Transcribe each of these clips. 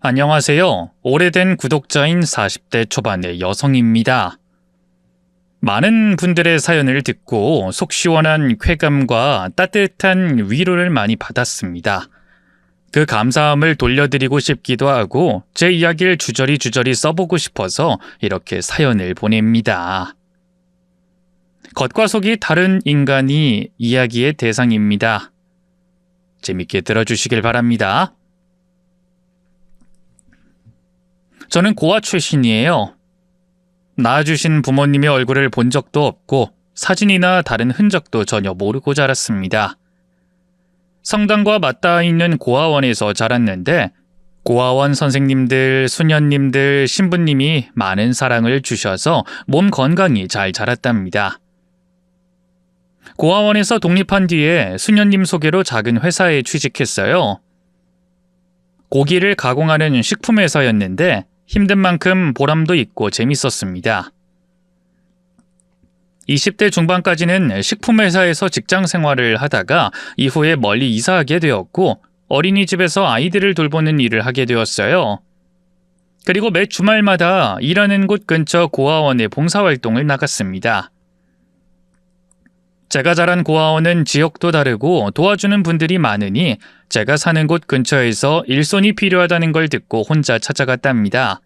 안녕하세요. 오래된 구독자인 40대 초반의 여성입니다. 많은 분들의 사연을 듣고 속 시원한 쾌감과 따뜻한 위로를 많이 받았습니다. 그 감사함을 돌려드리고 싶기도 하고 제 이야기를 주저리 써보고 싶어서 이렇게 사연을 보냅니다. 겉과 속이 다른 인간이 이야기의 대상입니다. 재밌게 들어주시길 바랍니다. 저는 고아 출신이에요. 낳아주신 부모님의 얼굴을 본 적도 없고 사진이나 다른 흔적도 전혀 모르고 자랐습니다. 성당과 맞닿아 있는 고아원에서 자랐는데 고아원 선생님들, 수녀님들, 신부님이 많은 사랑을 주셔서 몸 건강히 잘 자랐답니다. 고아원에서 독립한 뒤에 수녀님 소개로 작은 회사에 취직했어요. 고기를 가공하는 식품 회사였는데 힘든 만큼 보람도 있고 재밌었습니다. 20대 중반까지는 식품 회사에서 직장 생활을 하다가 이후에 멀리 이사하게 되었고 어린이집에서 아이들을 돌보는 일을 하게 되었어요. 그리고 매 주말마다 일하는 곳 근처 고아원에 봉사활동을 나갔습니다. 제가 자란 고아원은 지역도 다르고 도와주는 분들이 많으니 제가 사는 곳 근처에서 일손이 필요하다는 걸 듣고 혼자 찾아갔답니다.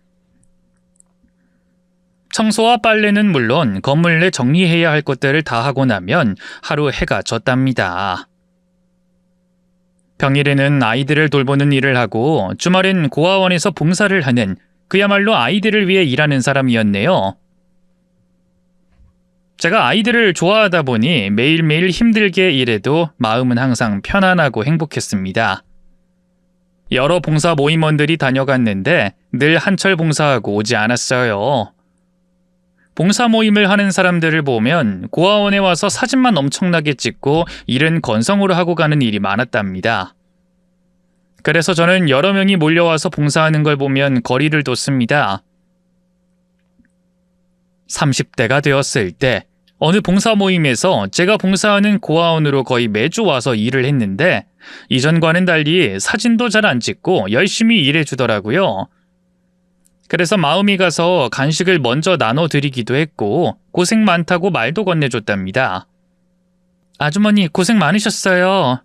청소와 빨래는 물론 건물 내 정리해야 할 것들을 다 하고 나면 하루 해가 졌답니다. 평일에는 아이들을 돌보는 일을 하고 주말엔 고아원에서 봉사를 하는 그야말로 아이들을 위해 일하는 사람이었네요. 제가 아이들을 좋아하다 보니 매일매일 힘들게 일해도 마음은 항상 편안하고 행복했습니다. 여러 봉사 모임원들이 다녀갔는데 늘 한철 봉사하고 오지 않았어요. 봉사 모임을 하는 사람들을 보면 고아원에 와서 사진만 엄청나게 찍고 일은 건성으로 하고 가는 일이 많았답니다. 그래서 저는 여러 명이 몰려와서 봉사하는 걸 보면 거리를 뒀습니다. 30대가 되었을 때 어느 봉사 모임에서 제가 봉사하는 고아원으로 거의 매주 와서 일을 했는데 이전과는 달리 사진도 잘 안 찍고 열심히 일해주더라고요. 그래서 마음이 가서 간식을 먼저 나눠드리기도 했고 고생 많다고 말도 건네줬답니다. 아주머니 고생 많으셨어요.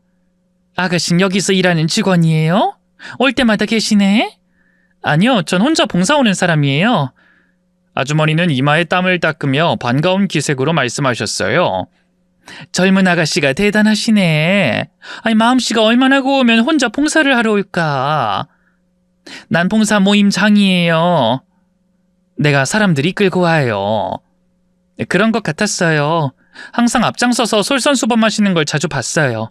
아가씨는 여기서 일하는 직원이에요? 올 때마다 계시네? 아니요, 전 혼자 봉사 오는 사람이에요. 아주머니는 이마에 땀을 닦으며 반가운 기색으로 말씀하셨어요. 젊은 아가씨가 대단하시네. 아니, 마음씨가 얼마나 고우면 혼자 봉사를 하러 올까? 난 봉사 모임 장이에요. 내가 사람들 이끌고 와요. 그런 것 같았어요. 항상 앞장서서 솔선수범하시는 걸 자주 봤어요.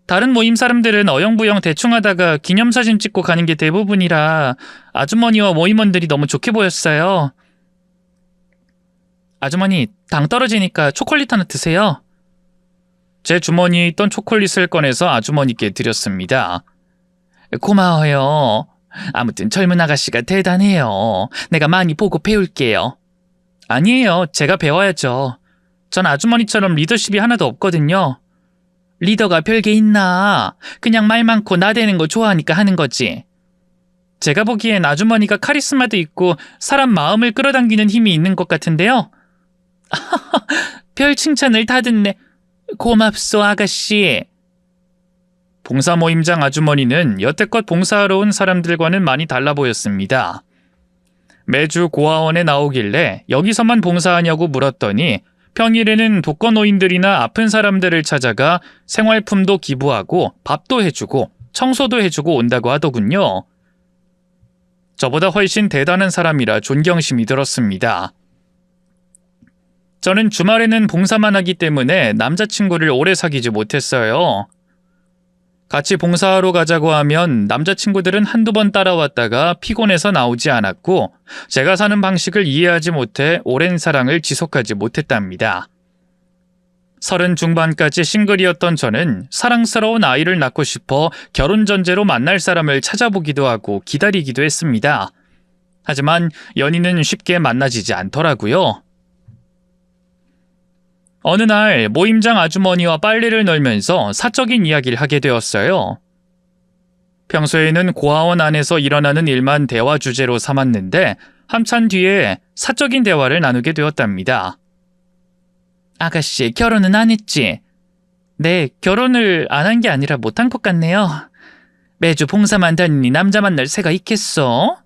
다른 모임 사람들은 어영부영 대충 하다가 기념사진 찍고 가는 게 대부분이라 아주머니와 모임원들이 너무 좋게 보였어요. 아주머니, 당 떨어지니까 초콜릿 하나 드세요. 제 주머니에 있던 초콜릿을 꺼내서 아주머니께 드렸습니다. 고마워요. 아무튼 젊은 아가씨가 대단해요. 내가 많이 보고 배울게요. 아니에요. 제가 배워야죠. 전 아주머니처럼 리더십이 하나도 없거든요. 리더가 별게 있나? 그냥 말 많고 나대는 거 좋아하니까 하는 거지. 제가 보기엔 아주머니가 카리스마도 있고 사람 마음을 끌어당기는 힘이 있는 것 같은데요. 별 칭찬을 다 듣네. 고맙소, 아가씨. 봉사 모임장 아주머니는 여태껏 봉사하러 온 사람들과는 많이 달라 보였습니다. 매주 고아원에 나오길래 여기서만 봉사하냐고 물었더니 평일에는 독거노인들이나 아픈 사람들을 찾아가 생활품도 기부하고 밥도 해주고 청소도 해주고 온다고 하더군요. 저보다 훨씬 대단한 사람이라 존경심이 들었습니다. 저는 주말에는 봉사만 하기 때문에 남자친구를 오래 사귀지 못했어요. 같이 봉사하러 가자고 하면 남자친구들은 한두 번 따라왔다가 피곤해서 나오지 않았고 제가 사는 방식을 이해하지 못해 오랜 사랑을 지속하지 못했답니다. 30 중반까지 싱글이었던 저는 사랑스러운 아이를 낳고 싶어 결혼 전제로 만날 사람을 찾아보기도 하고 기다리기도 했습니다. 하지만 연인은 쉽게 만나지지 않더라고요. 어느 날 모임장 아주머니와 빨래를 널면서 사적인 이야기를 하게 되었어요. 평소에는 고아원 안에서 일어나는 일만 대화 주제로 삼았는데 한참 뒤에 사적인 대화를 나누게 되었답니다. 아가씨, 결혼은 안 했지? 네, 결혼을 안 한 게 아니라 못한 것 같네요. 매주 봉사만 다니니 남자 만날 새가 있겠어?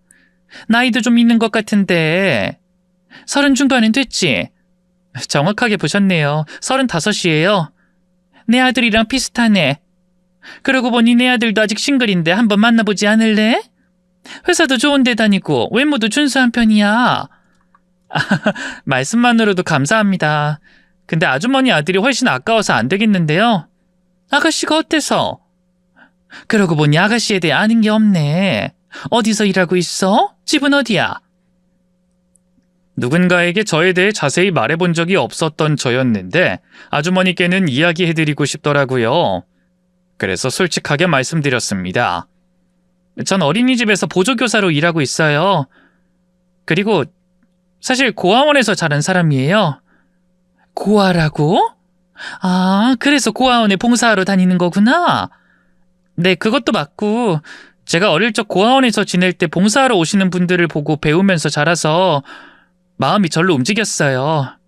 나이도 좀 있는 것 같은데 30 중반은 됐지? 정확하게 보셨네요. 35이에요. 내 아들이랑 비슷하네. 그러고 보니 내 아들도 아직 싱글인데 한번 만나보지 않을래? 회사도 좋은 데 다니고 외모도 준수한 편이야. 말씀만으로도 감사합니다. 근데 아주머니 아들이 훨씬 아까워서 안 되겠는데요. 아가씨가 어때서? 그러고 보니 아가씨에 대해 아는 게 없네. 어디서 일하고 있어? 집은 어디야? 누군가에게 저에 대해 자세히 말해본 적이 없었던 저였는데 아주머니께는 이야기해드리고 싶더라고요. 그래서 솔직하게 말씀드렸습니다. 전 어린이집에서 보조교사로 일하고 있어요. 그리고 사실 고아원에서 자란 사람이에요. 고아라고? 아, 그래서 고아원에 봉사하러 다니는 거구나. 네, 그것도 맞고 제가 어릴 적 고아원에서 지낼 때 봉사하러 오시는 분들을 보고 배우면서 자라서 마음이 절로 움직였어요.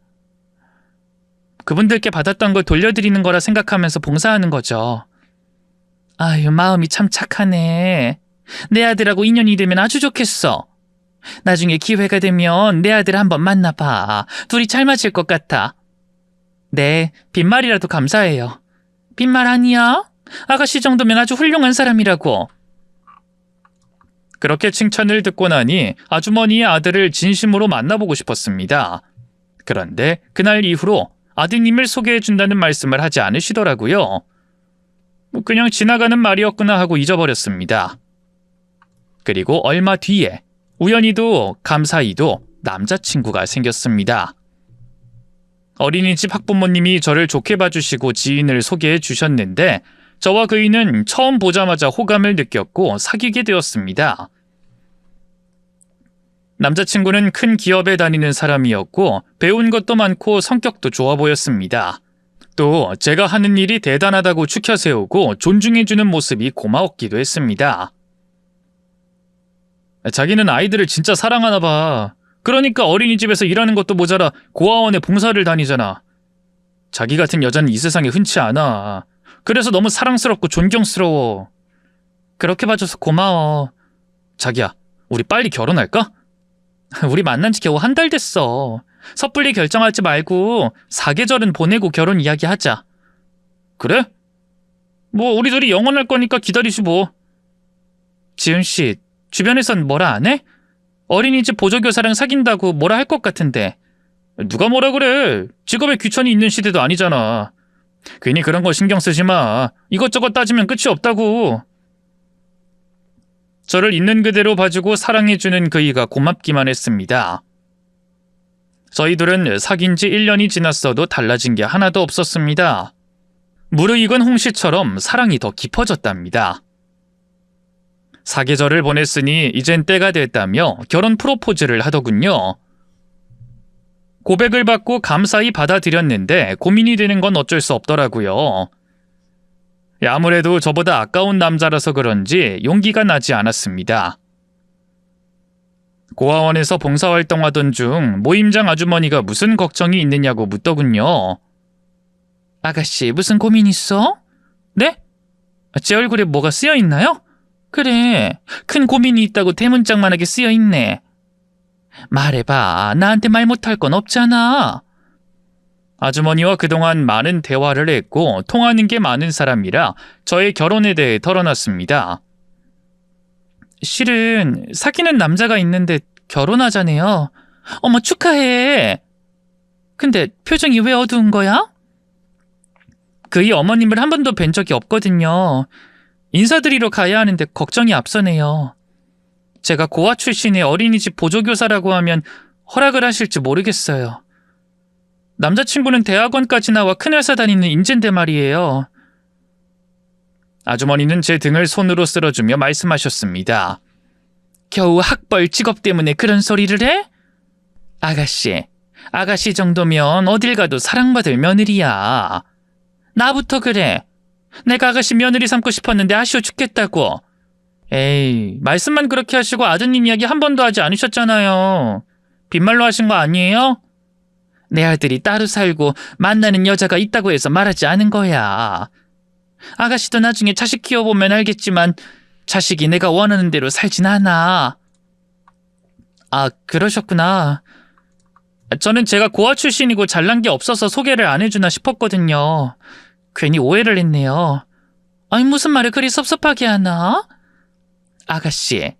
그분들께 받았던 걸 돌려드리는 거라 생각하면서 봉사하는 거죠. 아유, 마음이 참 착하네. 내 아들하고 인연이 되면 아주 좋겠어. 나중에 기회가 되면 내 아들 한번 만나봐. 둘이 잘 맞을 것 같아. 네, 빈말이라도 감사해요. 빈말 아니야? 아가씨 정도면 아주 훌륭한 사람이라고. 그렇게 칭찬을 듣고 나니 아주머니의 아들을 진심으로 만나보고 싶었습니다. 그런데 그날 이후로 아드님을 소개해준다는 말씀을 하지 않으시더라고요. 그냥 지나가는 말이었구나 하고 잊어버렸습니다. 그리고 얼마 뒤에 우연히도 감사히도 남자친구가 생겼습니다. 어린이집 학부모님이 저를 좋게 봐주시고 지인을 소개해 주셨는데 저와 그이는 처음 보자마자 호감을 느꼈고 사귀게 되었습니다. 남자친구는 큰 기업에 다니는 사람이었고 배운 것도 많고 성격도 좋아 보였습니다. 또 제가 하는 일이 대단하다고 추켜 세우고 존중해주는 모습이 고마웠기도 했습니다. 자기는 아이들을 진짜 사랑하나 봐. 그러니까 어린이집에서 일하는 것도 모자라 고아원에 봉사를 다니잖아. 자기 같은 여자는 이 세상에 흔치 않아. 그래서 너무 사랑스럽고 존경스러워. 그렇게 봐줘서 고마워. 자기야, 우리 빨리 결혼할까? 우리 만난 지 겨우 한 달 됐어. 섣불리 결정하지 말고 사계절은 보내고 결혼 이야기하자. 그래? 뭐 우리 둘이 영원할 거니까 기다리시 뭐. 지은씨, 주변에선 뭐라 안 해? 어린이집 보조교사랑 사귄다고 뭐라 할 것 같은데. 누가 뭐라 그래. 직업에 귀천이 있는 시대도 아니잖아. 괜히 그런 거 신경 쓰지 마. 이것저것 따지면 끝이 없다고. 저를 있는 그대로 봐주고 사랑해주는 그이가 고맙기만 했습니다. 저희들은 사귄 지 1년이 지났어도 달라진 게 하나도 없었습니다. 무르익은 홍시처럼 사랑이 더 깊어졌답니다. 사계절을 보냈으니 이젠 때가 됐다며 결혼 프로포즈를 하더군요. 고백을 받고 감사히 받아들였는데 고민이 되는 건 어쩔 수 없더라고요. 아무래도 저보다 아까운 남자라서 그런지 용기가 나지 않았습니다. 고아원에서 봉사활동하던 중 모임장 아주머니가 무슨 걱정이 있느냐고 묻더군요. 아가씨, 무슨 고민 있어? 네? 제 얼굴에 뭐가 쓰여 있나요? 그래, 큰 고민이 있다고 대문짝만하게 쓰여 있네. 말해봐, 나한테 말 못할 건 없잖아. 아주머니와 그동안 많은 대화를 했고 통하는 게 많은 사람이라 저의 결혼에 대해 털어놨습니다. 실은 사귀는 남자가 있는데 결혼하자네요. 어머, 축하해. 근데 표정이 왜 어두운 거야? 그의 어머님을 한 번도 뵌 적이 없거든요. 인사드리러 가야 하는데 걱정이 앞서네요. 제가 고아 출신의 어린이집 보조교사라고 하면 허락을 하실지 모르겠어요. 남자친구는 대학원까지 나와 큰 회사 다니는 인재인데 말이에요. 아주머니는 제 등을 손으로 쓸어주며 말씀하셨습니다. 겨우 학벌 직업 때문에 그런 소리를 해? 아가씨 정도면 어딜 가도 사랑받을 며느리야. 나부터 그래. 내가 아가씨 며느리 삼고 싶었는데 아쉬워 죽겠다고. 에이, 말씀만 그렇게 하시고 아드님 이야기 한 번도 하지 않으셨잖아요. 빈말로 하신 거 아니에요? 내 아들이 따로 살고 만나는 여자가 있다고 해서 말하지 않은 거야. 아가씨도 나중에 자식 키워보면 알겠지만 자식이 내가 원하는 대로 살진 않아. 아, 그러셨구나. 저는 제가 고아 출신이고 잘난 게 없어서 소개를 안 해주나 싶었거든요. 괜히 오해를 했네요. 아니, 무슨 말을 그리 섭섭하게 하나? 아가씨,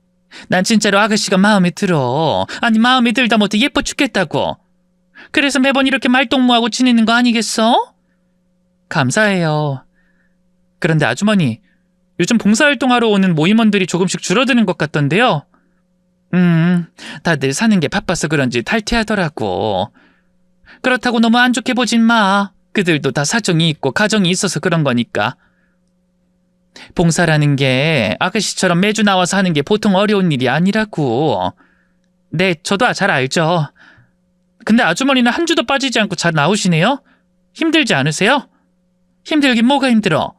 난 진짜로 아가씨가 마음에 들어. 아니, 마음에 들다 못해 예뻐 죽겠다고. 그래서 매번 이렇게 말동무하고 지내는 거 아니겠어? 감사해요. 그런데 아주머니, 요즘 봉사활동하러 오는 모임원들이 조금씩 줄어드는 것 같던데요. 다들 사는 게 바빠서 그런지 탈퇴하더라고. 그렇다고 너무 안 좋게 보진 마. 그들도 다 사정이 있고 가정이 있어서 그런 거니까. 봉사라는 게 아가씨처럼 매주 나와서 하는 게 보통 어려운 일이 아니라고. 네, 저도 잘 알죠. 근데 아주머니는 한 주도 빠지지 않고 잘 나오시네요? 힘들지 않으세요? 힘들긴 뭐가 힘들어?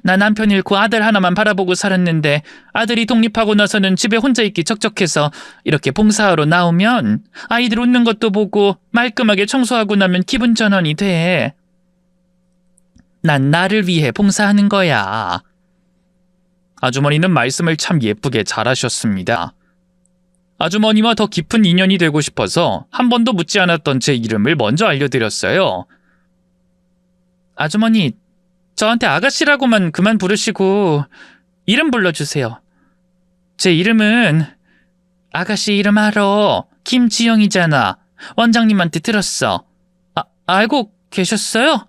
나 남편 잃고 아들 하나만 바라보고 살았는데 아들이 독립하고 나서는 집에 혼자 있기 적적해서 이렇게 봉사하러 나오면 아이들 웃는 것도 보고 말끔하게 청소하고 나면 기분 전환이 돼. 난 나를 위해 봉사하는 거야. 아주머니는 말씀을 참 예쁘게 잘하셨습니다. 아주머니와 더 깊은 인연이 되고 싶어서 한 번도 묻지 않았던 제 이름을 먼저 알려드렸어요. 아주머니, 저한테 아가씨라고만 그만 부르시고 이름 불러주세요. 제 이름은 아가씨 이름 알아. 김지영이잖아. 원장님한테 들었어. 알고 계셨어요?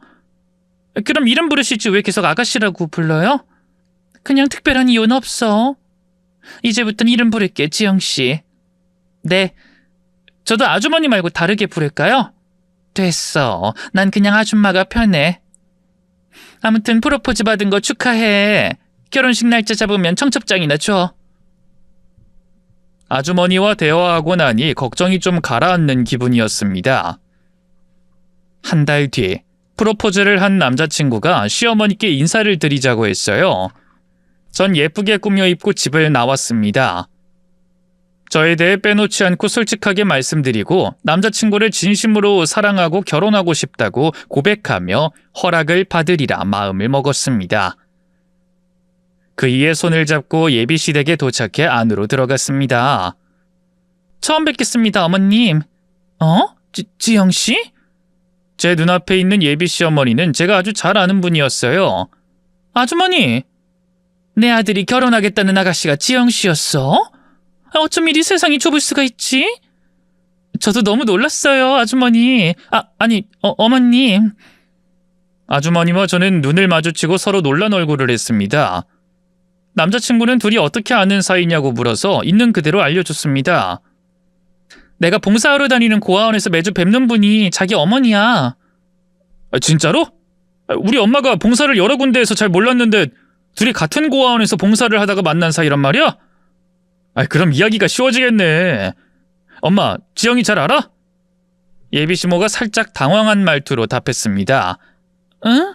그럼 이름 부르시지 왜 계속 아가씨라고 불러요? 그냥 특별한 이유는 없어. 이제부터는 이름 부를게, 지영씨. 네, 저도 아주머니 말고 다르게 부를까요? 됐어. 난 그냥 아줌마가 편해. 아무튼 프로포즈 받은 거 축하해. 결혼식 날짜 잡으면 청첩장이나 줘. 아주머니와 대화하고 나니 걱정이 좀 가라앉는 기분이었습니다. 한 달 뒤, 프로포즈를 한 남자친구가 시어머니께 인사를 드리자고 했어요. 전 예쁘게 꾸며 입고 집을 나왔습니다. 저에 대해 빼놓지 않고 솔직하게 말씀드리고 남자친구를 진심으로 사랑하고 결혼하고 싶다고 고백하며 허락을 받으리라 마음을 먹었습니다. 그이의 손을 잡고 예비시댁에 도착해 안으로 들어갔습니다. 처음 뵙겠습니다, 어머님. 지영씨? 제 눈앞에 있는 예비시어머니는 제가 아주 잘 아는 분이었어요. 아주머니, 내 아들이 결혼하겠다는 아가씨가 지영씨였어? 어쩜 이리 세상이 좁을 수가 있지? 저도 너무 놀랐어요, 아주머니. 어머님. 아주머니와 저는 눈을 마주치고 서로 놀란 얼굴을 했습니다. 남자친구는 둘이 어떻게 아는 사이냐고 물어서 있는 그대로 알려줬습니다. 내가 봉사하러 다니는 고아원에서 매주 뵙는 분이 자기 어머니야. 진짜로? 우리 엄마가 봉사를 여러 군데에서 잘 몰랐는데 둘이 같은 고아원에서 봉사를 하다가 만난 사이란 말이야? 그럼 이야기가 쉬워지겠네. 엄마, 지영이 잘 알아? 예비시모가 살짝 당황한 말투로 답했습니다. 응?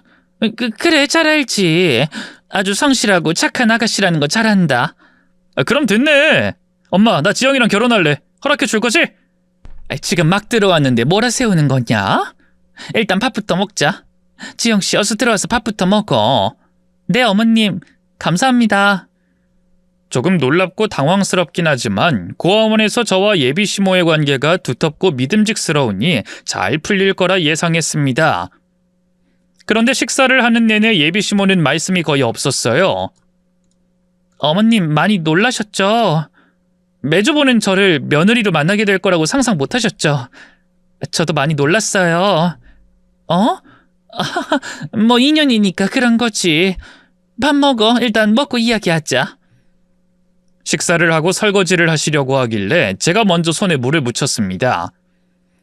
그래, 잘 알지. 아주 성실하고 착한 아가씨라는 거 잘 안다. 그럼 됐네. 엄마, 나 지영이랑 결혼할래. 허락해 줄 거지? 지금 막 들어왔는데 뭐라 세우는 거냐? 일단 밥부터 먹자. 지영씨, 어서 들어와서 밥부터 먹어. 네, 어머님. 감사합니다. 조금 놀랍고 당황스럽긴 하지만 고아원에서 저와 예비시모의 관계가 두텁고 믿음직스러우니 잘 풀릴 거라 예상했습니다. 그런데 식사를 하는 내내 예비시모는 말씀이 거의 없었어요. 어머님 많이 놀라셨죠? 매주 보는 저를 며느리로 만나게 될 거라고 상상 못하셨죠? 저도 많이 놀랐어요. 뭐 인연이니까 그런 거지. 밥 먹어. 일단 먹고 이야기하자. 식사를 하고 설거지를 하시려고 하길래 제가 먼저 손에 물을 묻혔습니다.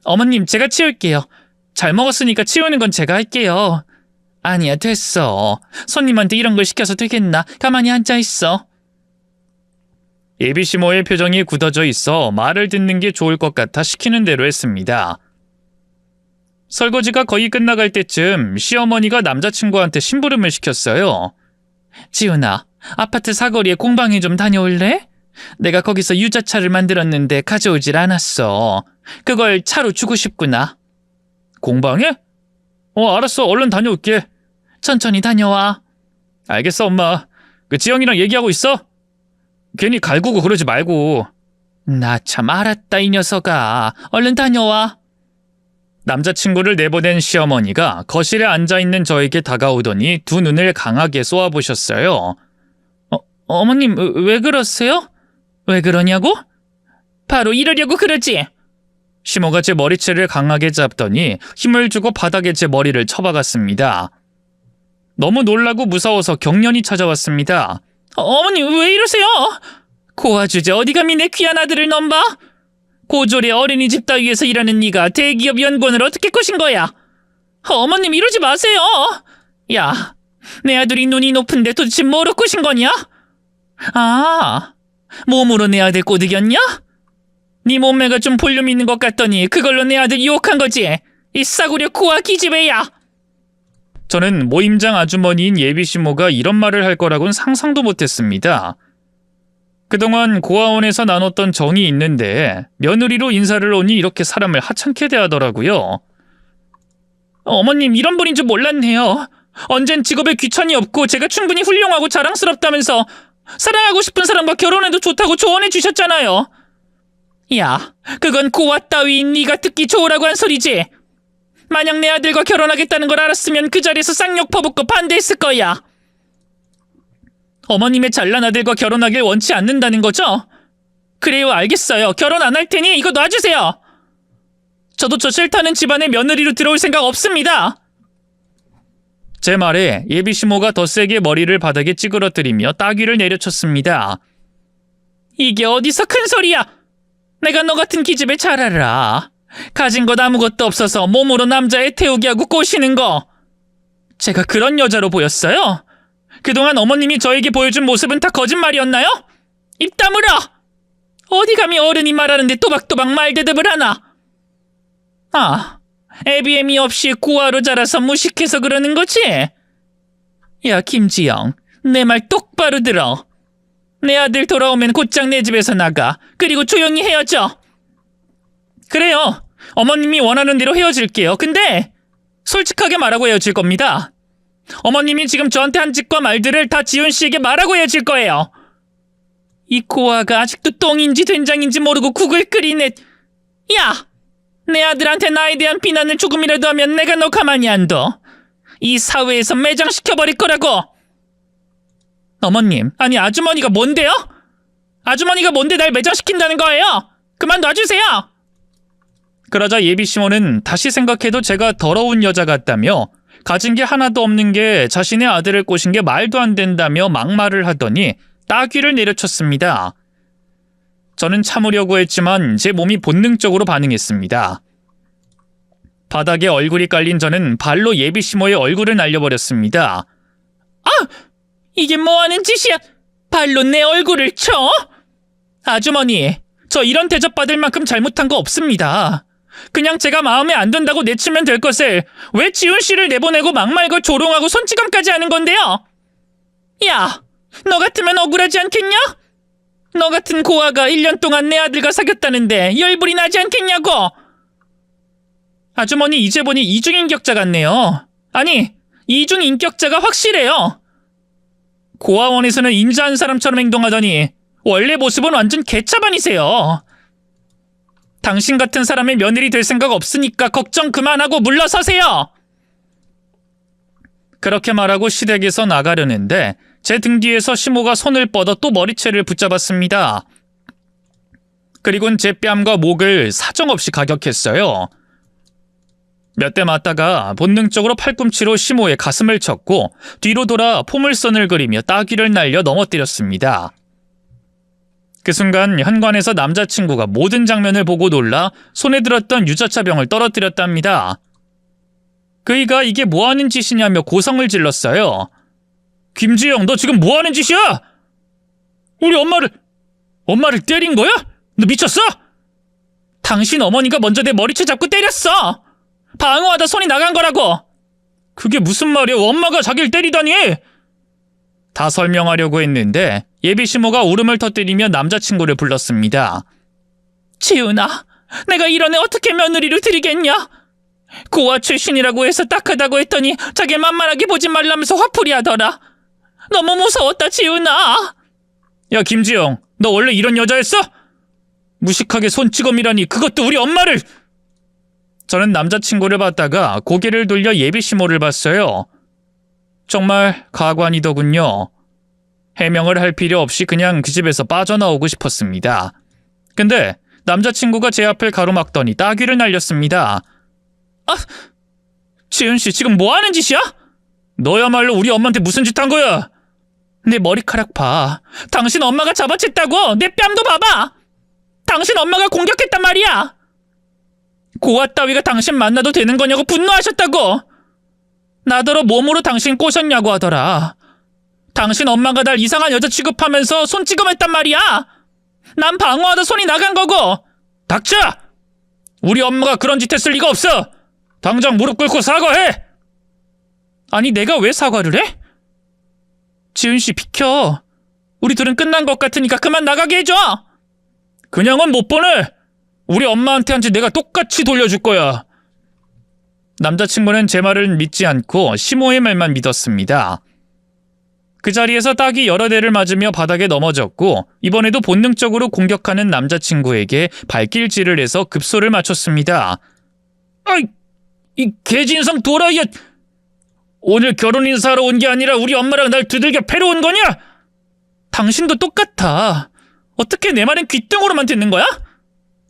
어머님, 제가 치울게요. 잘 먹었으니까 치우는 건 제가 할게요. 아니야, 됐어. 손님한테 이런 걸 시켜서 되겠나? 가만히 앉아있어. 예비시모의 표정이 굳어져 있어 말을 듣는 게 좋을 것 같아 시키는 대로 했습니다. 설거지가 거의 끝나갈 때쯤 시어머니가 남자친구한테 심부름을 시켰어요. 지훈아, 아파트 사거리에 공방에 좀 다녀올래? 내가 거기서 유자차를 만들었는데 가져오질 않았어. 그걸 차로 주고 싶구나. 공방에? 알았어. 얼른 다녀올게. 천천히 다녀와. 알겠어, 엄마. 그 지영이랑 얘기하고 있어? 괜히 갈구고 그러지 말고. 나 참 알았다, 이 녀석아. 얼른 다녀와. 남자친구를 내보낸 시어머니가 거실에 앉아있는 저에게 다가오더니 두 눈을 강하게 쏘아보셨어요. 어머님, 왜 그러세요? 왜 그러냐고? 바로 이러려고 그러지. 시모가 제 머리채를 강하게 잡더니 힘을 주고 바닥에 제 머리를 쳐박았습니다. 너무 놀라고 무서워서 경련이 찾아왔습니다. 어머님, 왜 이러세요? 고아 주제 어디 감히 내 귀한 아들을 넘봐? 고졸의 어린이집 따위에서 일하는 네가 대기업 연구원을 어떻게 꼬신 거야? 어머님, 이러지 마세요. 야, 내 아들이 눈이 높은데 도대체 뭐로 꼬신 거냐? 아, 몸으로 내 아들 꼬드겼냐? 네 몸매가 좀 볼륨 있는 것 같더니 그걸로 내 아들 유혹한 거지? 이 싸구려 고아 기집애야. 저는 모임장 아주머니인 예비시모가 이런 말을 할 거라고는 상상도 못했습니다. 그동안 고아원에서 나눴던 정이 있는데 며느리로 인사를 오니 이렇게 사람을 하찮게 대하더라고요. 어머님, 이런 분인 줄 몰랐네요. 언젠 직업에 귀천이 없고 제가 충분히 훌륭하고 자랑스럽다면서 사랑하고 싶은 사람과 결혼해도 좋다고 조언해 주셨잖아요. 야, 그건 고아 따위인 네가 듣기 좋으라고 한 소리지. 만약 내 아들과 결혼하겠다는 걸 알았으면 그 자리에서 쌍욕 퍼붓고 반대했을 거야. 어머님의 잘난 아들과 결혼하길 원치 않는다는 거죠? 그래요, 알겠어요. 결혼 안 할 테니 이거 놔주세요. 저도 저 싫다는 집안의 며느리로 들어올 생각 없습니다. 제 말에 예비시모가 더 세게 머리를 바닥에 찌그러뜨리며 따귀를 내려쳤습니다. 이게 어디서 큰 소리야? 내가 너 같은 기집애 잘 알아. 가진 것 아무것도 없어서 몸으로 남자 애 태우게 하고 꼬시는 거. 제가 그런 여자로 보였어요? 그동안 어머님이 저에게 보여준 모습은 다 거짓말이었나요? 입 다물어! 어디 감히 어른이 말하는데 또박또박 말대답을 하나? 아, 애비애미 없이 고아로 자라서 무식해서 그러는 거지? 야, 김지영, 내 말 똑바로 들어. 내 아들 돌아오면 곧장 내 집에서 나가. 그리고 조용히 헤어져. 그래요. 어머님이 원하는 대로 헤어질게요. 근데 솔직하게 말하고 헤어질 겁니다. 어머님이 지금 저한테 한 짓과 말들을 다 지훈 씨에게 말하고 헤어질 거예요. 이 고아가 아직도 똥인지 된장인지 모르고 국을 끓이네. 야! 내 아들한테 나에 대한 비난을 조금이라도 하면 내가 너 가만히 안 둬. 이 사회에서 매장시켜버릴 거라고. 어머님, 아니 아주머니가 뭔데요? 아주머니가 뭔데 날 매장시킨다는 거예요? 그만 놔주세요. 그러자 예비시모는 다시 생각해도 제가 더러운 여자 같다며 가진 게 하나도 없는 게 자신의 아들을 꼬신 게 말도 안 된다며 막말을 하더니 따귀를 내려쳤습니다. 저는 참으려고 했지만 제 몸이 본능적으로 반응했습니다. 바닥에 얼굴이 깔린 저는 발로 예비시모의 얼굴을 날려버렸습니다. 아! 이게 뭐하는 짓이야? 발로 내 얼굴을 쳐? 아주머니, 저 이런 대접받을 만큼 잘못한 거 없습니다. 그냥 제가 마음에 안 든다고 내치면 될 것을 왜 지훈 씨를 내보내고 막말고 조롱하고 손찌검까지 하는 건데요? 야, 너 같으면 억울하지 않겠냐? 너 같은 고아가 1년 동안 내 아들과 사귀었다는데 열불이 나지 않겠냐고? 아주머니, 이제 보니 이중인격자 같네요. 아니, 이중인격자가 확실해요. 고아원에서는 인자한 사람처럼 행동하더니 원래 모습은 완전 개차반이세요. 당신 같은 사람의 며느리 될 생각 없으니까 걱정 그만하고 물러서세요. 그렇게 말하고 시댁에서 나가려는데 제 등 뒤에서 시모가 손을 뻗어 또 머리채를 붙잡았습니다. 그리고는 제 뺨과 목을 사정없이 가격했어요. 몇 대 맞다가 본능적으로 팔꿈치로 시모의 가슴을 쳤고 뒤로 돌아 포물선을 그리며 따귀를 날려 넘어뜨렸습니다. 그 순간 현관에서 남자친구가 모든 장면을 보고 놀라 손에 들었던 유자차 병을 떨어뜨렸답니다. 그이가 이게 뭐하는 짓이냐며 고성을 질렀어요. 김지영, 너 지금 뭐하는 짓이야? 우리 엄마를 때린 거야? 너 미쳤어? 당신 어머니가 먼저 내 머리채 잡고 때렸어. 방어하다 손이 나간 거라고. 그게 무슨 말이야? 엄마가 자기를 때리다니. 다 설명하려고 했는데 예비시모가 울음을 터뜨리며 남자친구를 불렀습니다. 지은아, 내가 이런 애 어떻게 며느리로 들이겠냐? 고아 출신이라고 해서 딱하다고 했더니 자기 만만하게 보지 말라면서 화풀이 하더라. 너무 무서웠다, 지은아. 야, 김지영, 너 원래 이런 여자였어? 무식하게 손찌검이라니, 그것도 우리 엄마를! 저는 남자친구를 봤다가 고개를 돌려 예비시모를 봤어요. 정말 가관이더군요. 해명을 할 필요 없이 그냥 그 집에서 빠져나오고 싶었습니다. 근데 남자친구가 제 앞을 가로막더니 따귀를 날렸습니다. 아, 지은씨 지금 뭐하는 짓이야? 너야말로 우리 엄마한테 무슨 짓 한 거야? 내 머리카락 봐. 당신 엄마가 잡아챘다고. 내 뺨도 봐봐. 당신 엄마가 공격했단 말이야. 고아 따위가 당신 만나도 되는 거냐고 분노하셨다고. 나더러 몸으로 당신 꼬셨냐고 하더라. 당신 엄마가 날 이상한 여자 취급하면서 손찌검했단 말이야. 난 방어하다 손이 나간 거고. 닥쳐! 우리 엄마가 그런 짓 했을 리가 없어. 당장 무릎 꿇고 사과해. 아니, 내가 왜 사과를 해? 지은씨, 비켜. 우리 둘은 끝난 것 같으니까 그만 나가게 해줘. 그냥은 못 보내. 우리 엄마한테 한 짓 내가 똑같이 돌려줄 거야. 남자친구는 제 말을 믿지 않고 시모의 말만 믿었습니다. 그 자리에서 딱이 여러 대를 맞으며 바닥에 넘어졌고, 이번에도 본능적으로 공격하는 남자친구에게 발길질을 해서 급소를 맞췄습니다. 아이, 이 개진성 도라이야. 오늘 결혼 인사하러 온 게 아니라 우리 엄마랑 날 두들겨 패러 온 거냐? 당신도 똑같아. 어떻게 내 말은 귓등으로만 듣는 거야?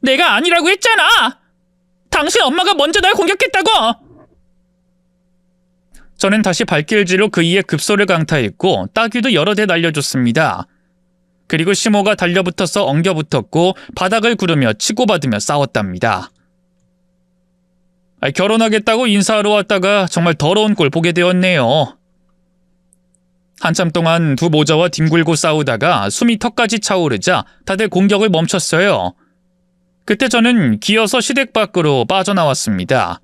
내가 아니라고 했잖아. 당신 엄마가 먼저 날 공격했다고. 저는 다시 발길질로 그이의 급소를 강타했고 따귀도 여러 대 날려줬습니다. 그리고 시모가 달려붙어서 엉겨붙었고 바닥을 구르며 치고받으며 싸웠답니다. 결혼하겠다고 인사하러 왔다가 정말 더러운 꼴 보게 되었네요. 한참 동안 두 모자와 뒹굴고 싸우다가 숨이 턱까지 차오르자 다들 공격을 멈췄어요. 그때 저는 기어서 시댁 밖으로 빠져나왔습니다.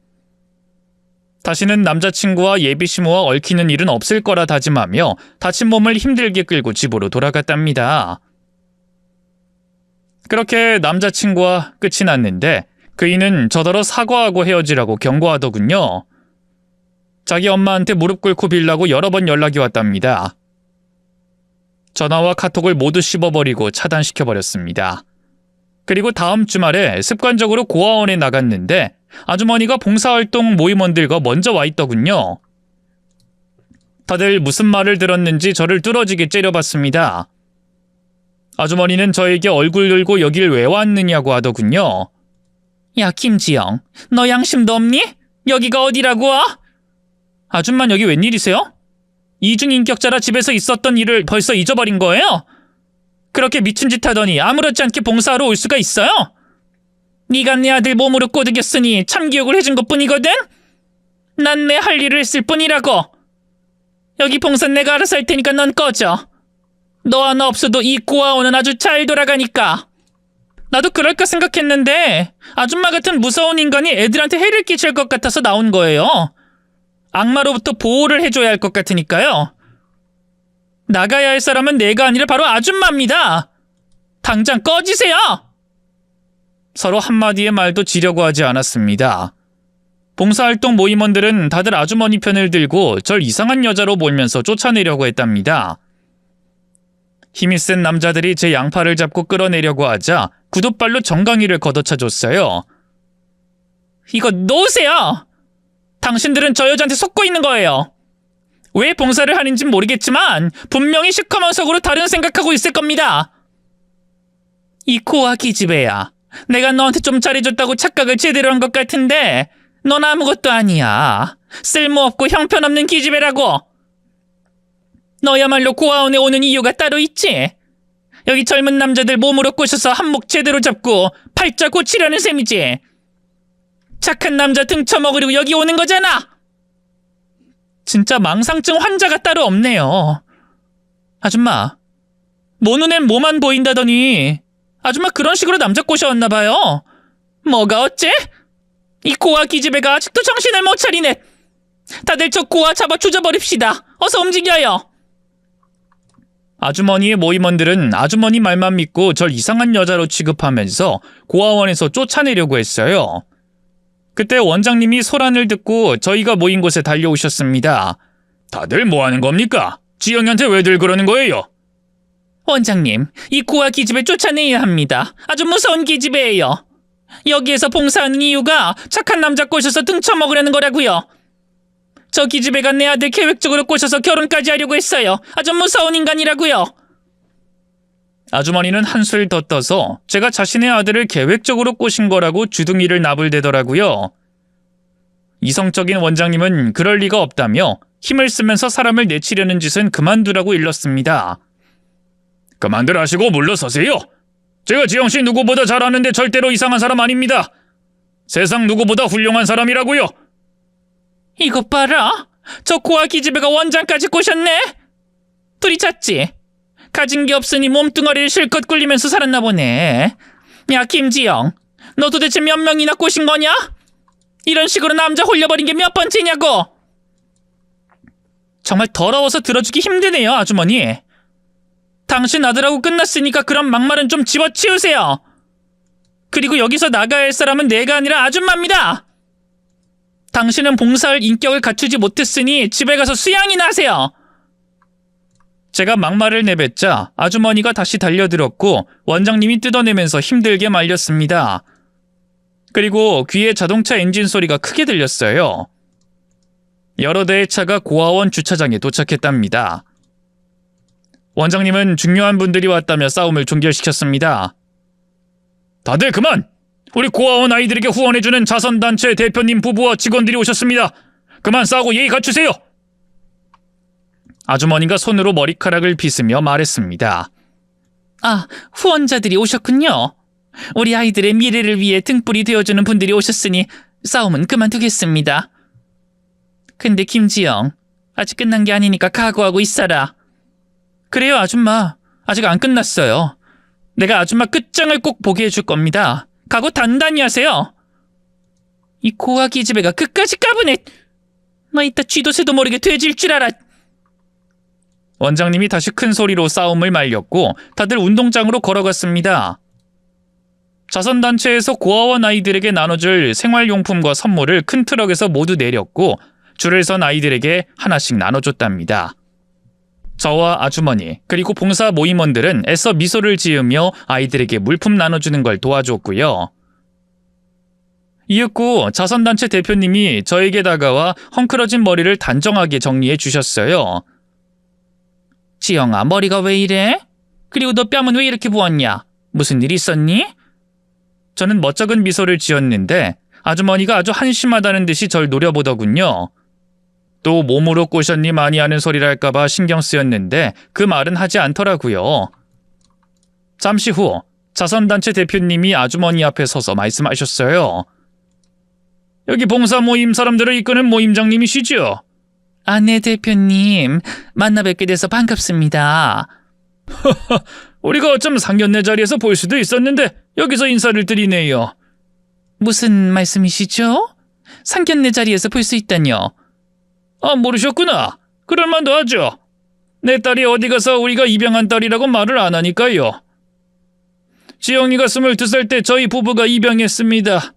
다시는 남자친구와 예비시모와 얽히는 일은 없을 거라 다짐하며 다친 몸을 힘들게 끌고 집으로 돌아갔답니다. 그렇게 남자친구와 끝이 났는데 그이는 저더러 사과하고 헤어지라고 경고하더군요. 자기 엄마한테 무릎 꿇고 빌라고 여러 번 연락이 왔답니다. 전화와 카톡을 모두 씹어버리고 차단시켜버렸습니다. 그리고 다음 주말에 습관적으로 고아원에 나갔는데 아주머니가 봉사활동 모임원들과 먼저 와 있더군요. 다들 무슨 말을 들었는지 저를 뚫어지게 째려봤습니다. 아주머니는 저에게 얼굴 들고 여길 왜 왔느냐고 하더군요. 야, 김지영, 너 양심도 없니? 여기가 어디라고? 아줌만 여기 웬일이세요? 이중인격자라 집에서 있었던 일을 벌써 잊어버린 거예요? 그렇게 미친 짓 하더니 아무렇지 않게 봉사하러 올 수가 있어요? 네가 내 아들 몸으로 꼬드겼으니 참교육을 해준 것뿐이거든? 난 내 할 일을 했을 뿐이라고. 여기 봉사는 내가 알아서 할 테니까 넌 꺼져. 너 하나 없어도 이 고아원은 아주 잘 돌아가니까. 나도 그럴까 생각했는데 아줌마 같은 무서운 인간이 애들한테 해를 끼칠 것 같아서 나온 거예요. 악마로부터 보호를 해줘야 할 것 같으니까요. 나가야 할 사람은 내가 아니라 바로 아줌마입니다. 당장 꺼지세요. 서로 한마디의 말도 지려고 하지 않았습니다. 봉사활동 모임원들은 다들 아주머니 편을 들고 절 이상한 여자로 몰면서 쫓아내려고 했답니다. 힘이 센 남자들이 제 양팔을 잡고 끌어내려고 하자 구둣발로 정강이를 걷어차줬어요. 이거 놓으세요. 당신들은 저 여자한테 속고 있는 거예요. 왜 봉사를 하는진 모르겠지만 분명히 시커먼 속으로 다른 생각하고 있을 겁니다. 이 고아 기집애야. 내가 너한테 좀 잘해줬다고 착각을 제대로 한 것 같은데 넌 아무것도 아니야. 쓸모없고 형편없는 기집애라고. 너야말로 고아원에 오는 이유가 따로 있지. 여기 젊은 남자들 몸으로 꼬셔서 한몫 제대로 잡고 팔자 고치려는 셈이지. 착한 남자 등쳐먹으려고 여기 오는 거잖아. 진짜 망상증 환자가 따로 없네요. 아줌마, 모 눈엔 뭐만 보인다더니 아줌마 그런 식으로 남자 꼬셔왔나 봐요. 뭐가 어째? 이 고아 기집애가 아직도 정신을 못 차리네. 다들 저 고아 잡아 조져버립시다. 어서 움직여요. 아주머니의 모임원들은 아주머니 말만 믿고 절 이상한 여자로 취급하면서 고아원에서 쫓아내려고 했어요. 그때 원장님이 소란을 듣고 저희가 모인 곳에 달려오셨습니다. 다들 뭐 하는 겁니까? 지영이한테 왜들 그러는 거예요? 원장님, 이 고아 기집애 쫓아내야 합니다. 아주 무서운 기집애예요. 여기에서 봉사하는 이유가 착한 남자 꼬셔서 등쳐먹으려는 거라고요. 저 기집애가 내 아들 계획적으로 꼬셔서 결혼까지 하려고 했어요. 아주 무서운 인간이라고요. 아주머니는 한술 더 떠서 제가 자신의 아들을 계획적으로 꼬신 거라고 주둥이를 나불대더라고요. 이성적인 원장님은 그럴 리가 없다며 힘을 쓰면서 사람을 내치려는 짓은 그만두라고 일렀습니다. 그만들 하시고 물러서세요. 제가 지영씨 누구보다 잘 아는데 절대로 이상한 사람 아닙니다. 세상 누구보다 훌륭한 사람이라고요. 이것 봐라. 저 고아 기집애가 원장까지 꼬셨네. 둘이 잤지? 가진 게 없으니 몸뚱아리를 실컷 굴리면서 살았나 보네. 야, 김지영, 너 도대체 몇 명이나 꼬신 거냐? 이런 식으로 남자 홀려버린 게 몇 번째냐고. 정말 더러워서 들어주기 힘드네요, 아주머니. 당신 아들하고 끝났으니까 그런 막말은 좀 집어치우세요. 그리고 여기서 나가야 할 사람은 내가 아니라 아줌마입니다. 당신은 봉사할 인격을 갖추지 못했으니 집에 가서 수양이나 하세요. 제가 막말을 내뱉자 아주머니가 다시 달려들었고 원장님이 뜯어내면서 힘들게 말렸습니다. 그리고 귀에 자동차 엔진 소리가 크게 들렸어요. 여러 대의 차가 고아원 주차장에 도착했답니다. 원장님은 중요한 분들이 왔다며 싸움을 종결시켰습니다. 다들 그만! 우리 고아원 아이들에게 후원해주는 자선단체 대표님 부부와 직원들이 오셨습니다. 그만 싸우고 예의 갖추세요! 아주머니가 손으로 머리카락을 빗으며 말했습니다. 아, 후원자들이 오셨군요. 우리 아이들의 미래를 위해 등불이 되어주는 분들이 오셨으니 싸움은 그만두겠습니다. 근데 김지영, 아직 끝난 게 아니니까 각오하고 있어라. 그래요, 아줌마. 아직 안 끝났어요. 내가 아줌마 끝장을 꼭 보게 해줄 겁니다. 각오 단단히 하세요. 이 고아 기집애가 끝까지 까부네. 나 이따 쥐도 새도 모르게 돼질 줄 알아. 원장님이 다시 큰 소리로 싸움을 말렸고 다들 운동장으로 걸어갔습니다. 자선단체에서 고아원 아이들에게 나눠줄 생활용품과 선물을 큰 트럭에서 모두 내렸고 줄을 선 아이들에게 하나씩 나눠줬답니다. 저와 아주머니 그리고 봉사 모임원들은 애써 미소를 지으며 아이들에게 물품 나눠주는 걸 도와줬고요. 이윽고 자선단체 대표님이 저에게 다가와 헝클어진 머리를 단정하게 정리해 주셨어요. 지영아, 머리가 왜 이래? 그리고 너 뺨은 왜 이렇게 부었냐? 무슨 일 있었니? 저는 멋쩍은 미소를 지었는데 아주머니가 아주 한심하다는 듯이 절 노려보더군요. 또 몸으로 꼬셨니 많이 하는 소리랄까봐 신경 쓰였는데 그 말은 하지 않더라고요. 잠시 후 자선단체 대표님이 아주머니 앞에 서서 말씀하셨어요. 여기 봉사 모임 사람들을 이끄는 모임장님이시죠? 아, 네, 대표님. 만나 뵙게 돼서 반갑습니다. 우리가 어쩜 상견례 자리에서 볼 수도 있었는데 여기서 인사를 드리네요. 무슨 말씀이시죠? 상견례 자리에서 볼 수 있다뇨? 아, 모르셨구나. 그럴만도 하죠. 내 딸이 어디 가서 우리가 입양한 딸이라고 말을 안 하니까요. 지영이가 22살 때 저희 부부가 입양했습니다.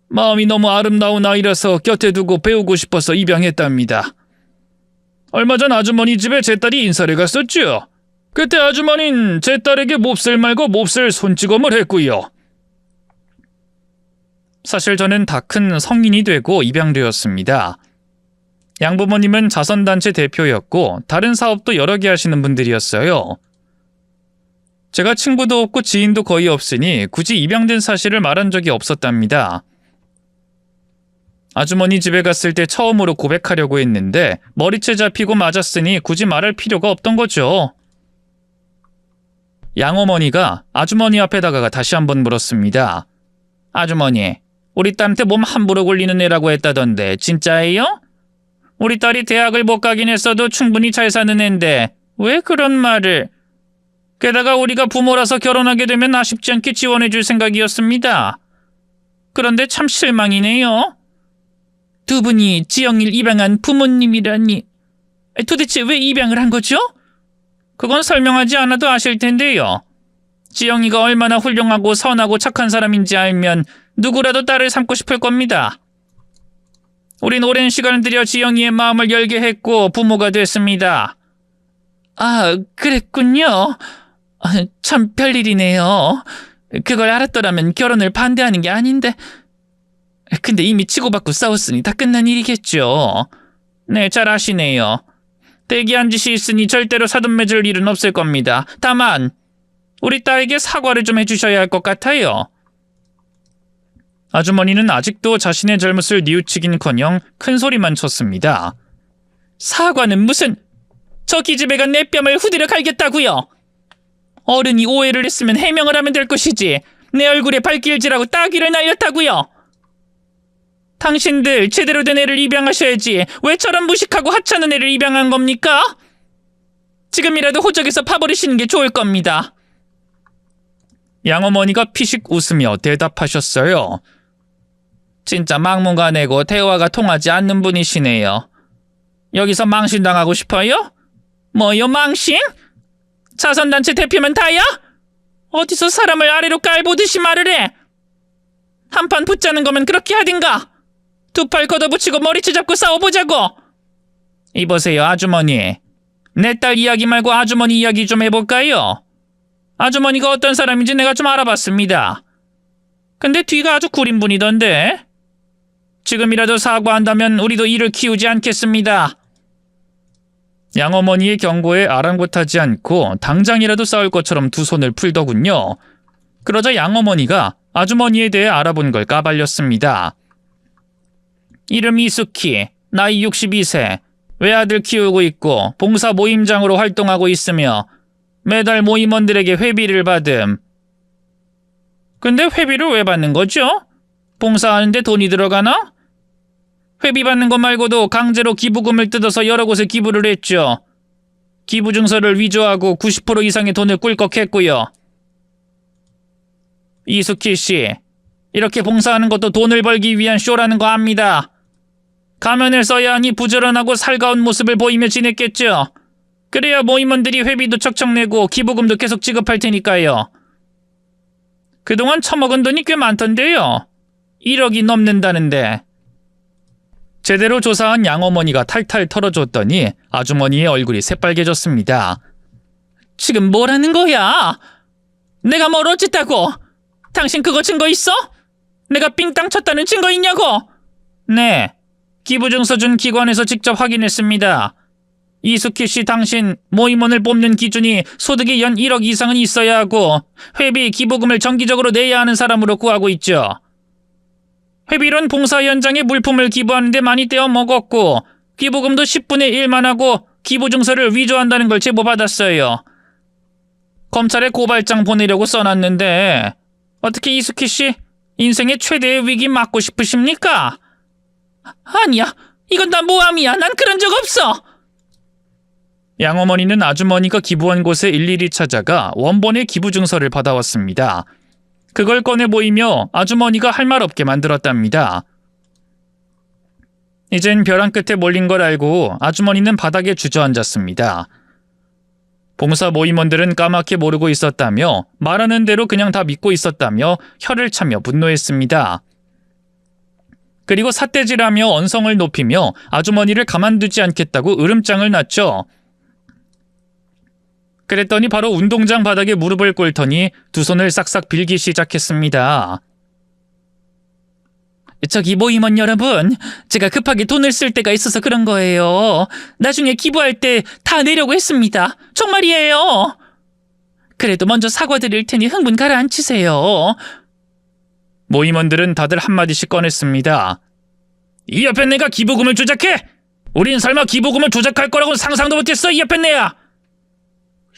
마음이 너무 아름다운 아이라서 곁에 두고 배우고 싶어서 입양했답니다. 얼마 전 아주머니 집에 제 딸이 인사를 갔었죠. 그때 아주머니는 제 딸에게 몹쓸 말고 몹쓸 손찌검을 했고요. 사실 저는 다 큰 성인이 되고 입양되었습니다. 양부모님은 자선단체 대표였고 다른 사업도 여러 개 하시는 분들이었어요. 제가 친구도 없고 지인도 거의 없으니 굳이 입양된 사실을 말한 적이 없었답니다. 아주머니 집에 갔을 때 처음으로 고백하려고 했는데 머리채 잡히고 맞았으니 굳이 말할 필요가 없던 거죠. 양어머니가 아주머니 앞에 다가가 다시 한번 물었습니다. 아주머니, 우리 딸한테 몸 함부로 굴리는 애라고 했다던데 진짜예요? 우리 딸이 대학을 못 가긴 했어도 충분히 잘 사는 애인데 왜 그런 말을... 게다가 우리가 부모라서 결혼하게 되면 아쉽지 않게 지원해 줄 생각이었습니다. 그런데 참 실망이네요. 두 분이 지영이를 입양한 부모님이라니. 도대체 왜 입양을 한 거죠? 그건 설명하지 않아도 아실 텐데요. 지영이가 얼마나 훌륭하고 선하고 착한 사람인지 알면 누구라도 딸을 삼고 싶을 겁니다. 우린 오랜 시간을 들여 지영이의 마음을 열게 했고 부모가 됐습니다. 아, 그랬군요. 참 별일이네요. 그걸 알았더라면 결혼을 반대하는 게 아닌데. 근데 이미 치고받고 싸웠으니 다 끝난 일이겠죠. 네, 잘 아시네요. 대기한 짓이 있으니 절대로 사돈 맺을 일은 없을 겁니다. 다만 우리 딸에게 사과를 좀 해주셔야 할 것 같아요. 아주머니는 아직도 자신의 잘못을 뉘우치긴커녕 큰 소리만 쳤습니다. 사과는 무슨... 저 기집애가 내 뺨을 후드려 갈겠다고요. 어른이 오해를 했으면 해명을 하면 될 것이지 내 얼굴에 발길질하고 따귀를 날렸다고요. 당신들 제대로 된 애를 입양하셔야지 왜 저런 무식하고 하찮은 애를 입양한 겁니까? 지금이라도 호적에서 파버리시는 게 좋을 겁니다. 양어머니가 피식 웃으며 대답하셨어요. 진짜 막무가내고 대화가 통하지 않는 분이시네요. 여기서 망신당하고 싶어요? 뭐요, 망신? 자선단체 대표면 다야? 어디서 사람을 아래로 깔보듯이 말을 해? 한판 붙자는 거면 그렇게 하든가. 두 팔 걷어붙이고 머리채 잡고 싸워보자고. 이보세요, 아주머니. 내 딸 이야기 말고 아주머니 이야기 좀 해볼까요? 아주머니가 어떤 사람인지 내가 좀 알아봤습니다. 근데 뒤가 아주 구린 분이던데. 지금이라도 사과한다면 우리도 이를 키우지 않겠습니다. 양어머니의 경고에 아랑곳하지 않고 당장이라도 싸울 것처럼 두 손을 풀더군요. 그러자 양어머니가 아주머니에 대해 알아본 걸 까발렸습니다. 이름 이숙희, 나이 62세, 외아들 키우고 있고 봉사 모임장으로 활동하고 있으며 매달 모임원들에게 회비를 받음. 근데 회비를 왜 받는 거죠? 봉사하는데 돈이 들어가나? 회비 받는 것 말고도 강제로 기부금을 뜯어서 여러 곳에 기부를 했죠. 기부 증서를 위조하고 90% 이상의 돈을 꿀꺽했고요. 이숙희 씨, 이렇게 봉사하는 것도 돈을 벌기 위한 쇼라는 거 압니다. 가면을 써야 하니 부지런하고 살가운 모습을 보이며 지냈겠죠. 그래야 모임원들이 회비도 척척 내고 기부금도 계속 지급할 테니까요. 그동안 처먹은 돈이 꽤 많던데요. 1억이 넘는다는데. 제대로 조사한 양어머니가 탈탈 털어줬더니 아주머니의 얼굴이 새빨개졌습니다. 지금 뭐라는 거야? 내가 뭘 어쨌다고? 당신 그거 증거 있어? 내가 삥땅 쳤다는 증거 있냐고? 네, 기부증서 준 기관에서 직접 확인했습니다. 이숙희 씨, 당신 모임원을 뽑는 기준이 소득이 연 1억 이상은 있어야 하고 회비, 기부금을 정기적으로 내야 하는 사람으로 구하고 있죠. 회비론 봉사 현장에 물품을 기부하는데 많이 떼어 먹었고 기부금도 10분의 1만 하고 기부증서를 위조한다는 걸 제보받았어요. 검찰에 고발장 보내려고 써놨는데 어떻게 이숙희 씨 인생의 최대의 위기 맞고 싶으십니까? 아니야, 이건 다 모함이야. 난 그런 적 없어. 양어머니는 아주머니가 기부한 곳에 일일이 찾아가 원본의 기부증서를 받아왔습니다. 그걸 꺼내 보이며 아주머니가 할 말 없게 만들었답니다. 이젠 벼랑 끝에 몰린 걸 알고 아주머니는 바닥에 주저앉았습니다. 봉사 모임원들은 까맣게 모르고 있었다며 말하는 대로 그냥 다 믿고 있었다며 혀를 차며 분노했습니다. 그리고 삿대질하며 언성을 높이며 아주머니를 가만두지 않겠다고 으름장을 놨죠. 그랬더니 바로 운동장 바닥에 무릎을 꿇더니 두 손을 싹싹 빌기 시작했습니다. 저기 모임원 여러분, 제가 급하게 돈을 쓸 때가 있어서 그런 거예요. 나중에 기부할 때 다 내려고 했습니다. 정말이에요. 그래도 먼저 사과드릴 테니 흥분 가라앉히세요. 모임원들은 다들 한마디씩 꺼냈습니다. 이 옆에 내가 기부금을 조작해? 우린 설마 기부금을 조작할 거라고는 상상도 못했어, 이 옆에 내야.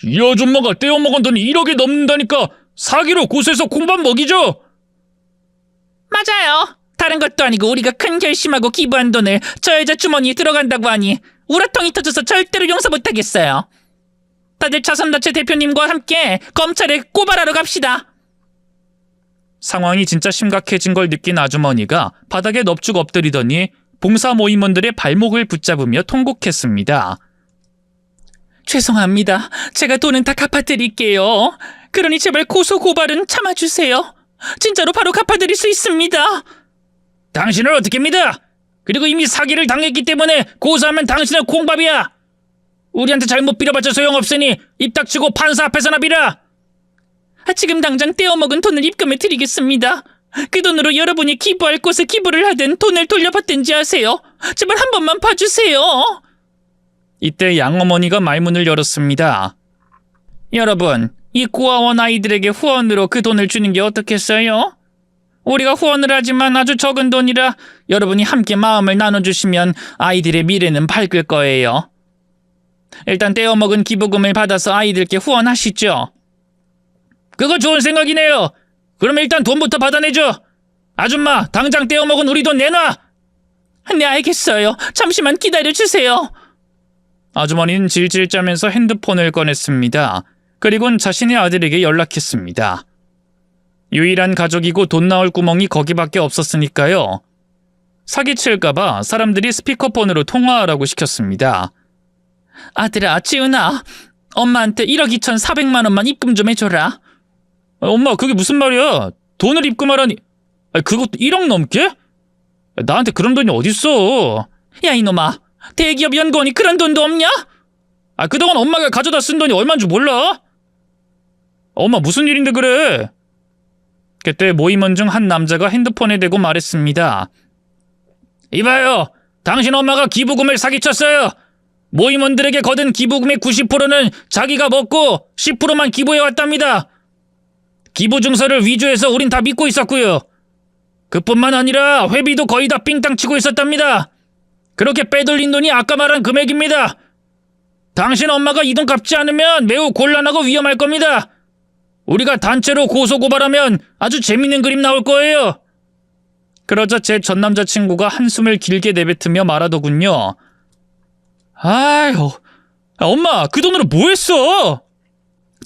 이 아줌마가 떼어먹은 돈이 1억이 넘는다니까 사기로 고소해서 공밥 먹이죠? 맞아요. 다른 것도 아니고 우리가 큰 결심하고 기부한 돈을 저 여자 주머니에 들어간다고 하니 우라통이 터져서 절대로 용서 못하겠어요. 다들 자선단체 대표님과 함께 검찰에 고발하러 갑시다. 상황이 진짜 심각해진 걸 느낀 아주머니가 바닥에 넙죽 엎드리더니 봉사 모임원들의 발목을 붙잡으며 통곡했습니다. 죄송합니다. 제가 돈은 다 갚아드릴게요. 그러니 제발 고소 고발은 참아주세요. 진짜로 바로 갚아드릴 수 있습니다. 당신을 어떻게 믿어? 그리고 이미 사기를 당했기 때문에 고소하면 당신은 콩밥이야. 우리한테 잘못 빌어봤자 소용없으니 입 닥치고 판사 앞에서나 빌어. 지금 당장 떼어먹은 돈을 입금해 드리겠습니다. 그 돈으로 여러분이 기부할 곳에 기부를 하든 돈을 돌려받든지 하세요. 제발 한 번만 봐주세요. 이때 양어머니가 말문을 열었습니다. 여러분, 이 고아원 아이들에게 후원으로 그 돈을 주는 게 어떻겠어요? 우리가 후원을 하지만 아주 적은 돈이라 여러분이 함께 마음을 나눠주시면 아이들의 미래는 밝을 거예요. 일단 떼어먹은 기부금을 받아서 아이들께 후원하시죠. 그거 좋은 생각이네요. 그럼 일단 돈부터 받아내죠. 아줌마, 당장 떼어먹은 우리 돈 내놔. 네, 알겠어요. 잠시만 기다려주세요. 아주머니는 질질 짜면서 핸드폰을 꺼냈습니다. 그리고는 자신의 아들에게 연락했습니다. 유일한 가족이고 돈 나올 구멍이 거기밖에 없었으니까요. 사기칠까봐 사람들이 스피커폰으로 통화하라고 시켰습니다. 아들아, 지은아, 엄마한테 1억 2,400만 원만 입금 좀 해줘라. 엄마, 그게 무슨 말이야? 돈을 입금하라니. 그것도 1억 넘게? 나한테 그런 돈이 어딨어. 야, 이놈아, 대기업 연구원이 그런 돈도 없냐? 그동안 엄마가 가져다 쓴 돈이 얼마인 줄 몰라? 엄마, 무슨 일인데 그래? 그때 모임원 중 한 남자가 핸드폰에 대고 말했습니다. 이봐요, 당신 엄마가 기부금을 사기쳤어요. 모임원들에게 거둔 기부금의 90%는 자기가 먹고 10%만 기부해왔답니다. 기부 증서를 위조해서 우린 다 믿고 있었고요. 그뿐만 아니라 회비도 거의 다 삥땅 치고 있었답니다. 그렇게 빼돌린 돈이 아까 말한 금액입니다. 당신 엄마가 이 돈 갚지 않으면 매우 곤란하고 위험할 겁니다. 우리가 단체로 고소고발하면 아주 재밌는 그림 나올 거예요. 그러자 제 전 남자친구가 한숨을 길게 내뱉으며 말하더군요. 아유, 엄마, 그 돈으로 뭐 했어?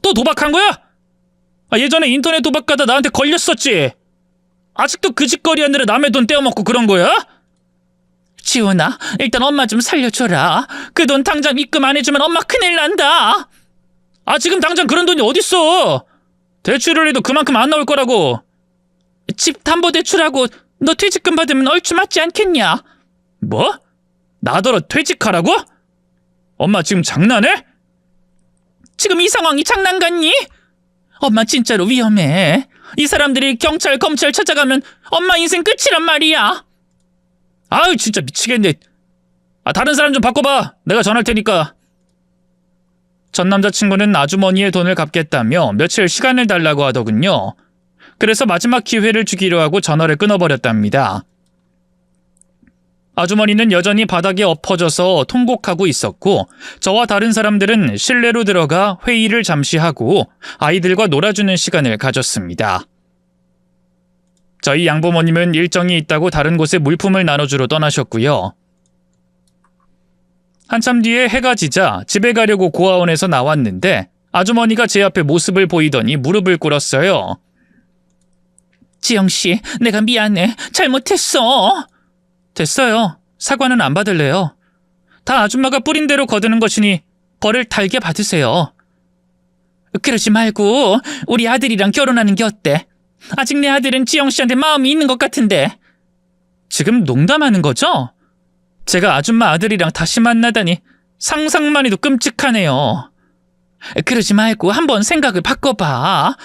또 도박한 거야? 예전에 인터넷 도박가다 나한테 걸렸었지. 아직도 그 짓거리 하느라 남의 돈 떼어먹고 그런 거야? 지훈아, 일단 엄마 좀 살려줘라. 그 돈 당장 입금 안 해주면 엄마 큰일 난다. 지금 당장 그런 돈이 어딨어? 대출을 해도 그만큼 안 나올 거라고. 집 담보대출하고 너 퇴직금 받으면 얼추 맞지 않겠냐? 뭐? 나더러 퇴직하라고? 엄마 지금 장난해? 지금 이 상황이 장난 같니? 엄마 진짜로 위험해. 이 사람들이 경찰, 검찰 찾아가면 엄마 인생 끝이란 말이야. 아유, 진짜 미치겠네. 다른 사람 좀 바꿔봐. 내가 전화할 테니까. 전 남자친구는 아주머니의 돈을 갚겠다며 며칠 시간을 달라고 하더군요. 그래서 마지막 기회를 주기로 하고 전화를 끊어버렸답니다. 아주머니는 여전히 바닥에 엎어져서 통곡하고 있었고, 저와 다른 사람들은 실내로 들어가 회의를 잠시 하고 아이들과 놀아주는 시간을 가졌습니다. 저희 양부모님은 일정이 있다고 다른 곳에 물품을 나눠주러 떠나셨고요. 한참 뒤에 해가 지자 집에 가려고 고아원에서 나왔는데 아주머니가 제 앞에 모습을 보이더니 무릎을 꿇었어요. 지영씨, 내가 미안해. 잘못했어. 됐어요. 사과는 안 받을래요. 다 아줌마가 뿌린 대로 거두는 것이니 벌을 달게 받으세요. 그러지 말고 우리 아들이랑 결혼하는 게 어때? 아직 내 아들은 지영씨한테 마음이 있는 것 같은데. 지금 농담하는 거죠? 제가 아줌마 아들이랑 다시 만나다니 상상만 해도 끔찍하네요. 그러지 말고 한번 생각을 바꿔봐.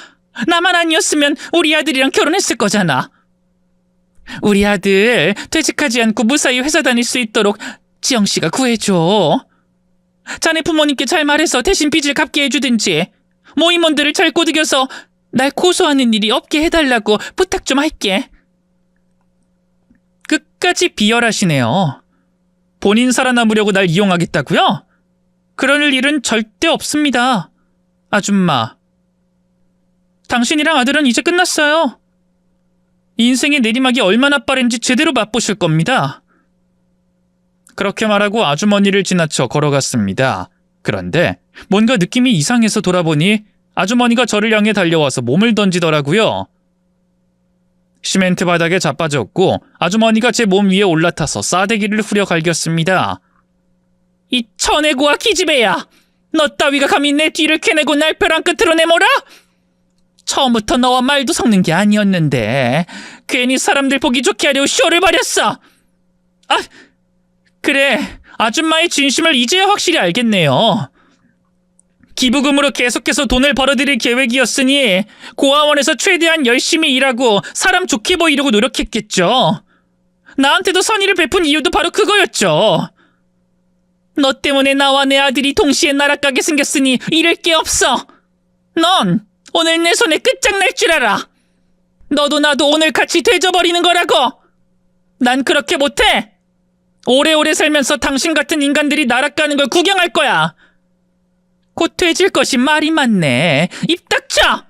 나만 아니었으면 우리 아들이랑 결혼했을 거잖아. 우리 아들 퇴직하지 않고 무사히 회사 다닐 수 있도록 지영씨가 구해줘. 자네 부모님께 잘 말해서 대신 빚을 갚게 해주든지 모임원들을 잘 꼬드겨서 날 고소하는 일이 없게 해달라고 부탁 좀 할게. 끝까지 비열하시네요. 본인 살아남으려고 날 이용하겠다고요? 그럴 일은 절대 없습니다. 아줌마. 당신이랑 아들은 이제 끝났어요. 인생의 내리막이 얼마나 빠른지 제대로 맛보실 겁니다. 그렇게 말하고 아주머니를 지나쳐 걸어갔습니다. 그런데 뭔가 느낌이 이상해서 돌아보니 아주머니가 저를 향해 달려와서 몸을 던지더라고요. 시멘트 바닥에 자빠졌고 아주머니가 제 몸 위에 올라타서 싸대기를 후려 갈겼습니다. 이 천혜고와 기집애야! 너 따위가 감히 내 뒤를 캐내고 날 벼랑 끝으로 내몰아? 처음부터 너와 말도 섞는 게 아니었는데 괜히 사람들 보기 좋게 하려고 쇼를 벌였어. 아, 그래. 아줌마의 진심을 이제야 확실히 알겠네요. 기부금으로 계속해서 돈을 벌어들일 계획이었으니 고아원에서 최대한 열심히 일하고 사람 좋게 보이려고 노력했겠죠. 나한테도 선의를 베푼 이유도 바로 그거였죠. 너 때문에 나와 내 아들이 동시에 날아가게 생겼으니 잃을 게 없어. 넌 오늘 내 손에 끝장날 줄 알아. 너도 나도 오늘 같이 되져버리는 거라고. 난 그렇게 못해. 오래오래 살면서 당신 같은 인간들이 날아가는 걸 구경할 거야. 곧 돼질 것이 말이 많네. 입 닥쳐!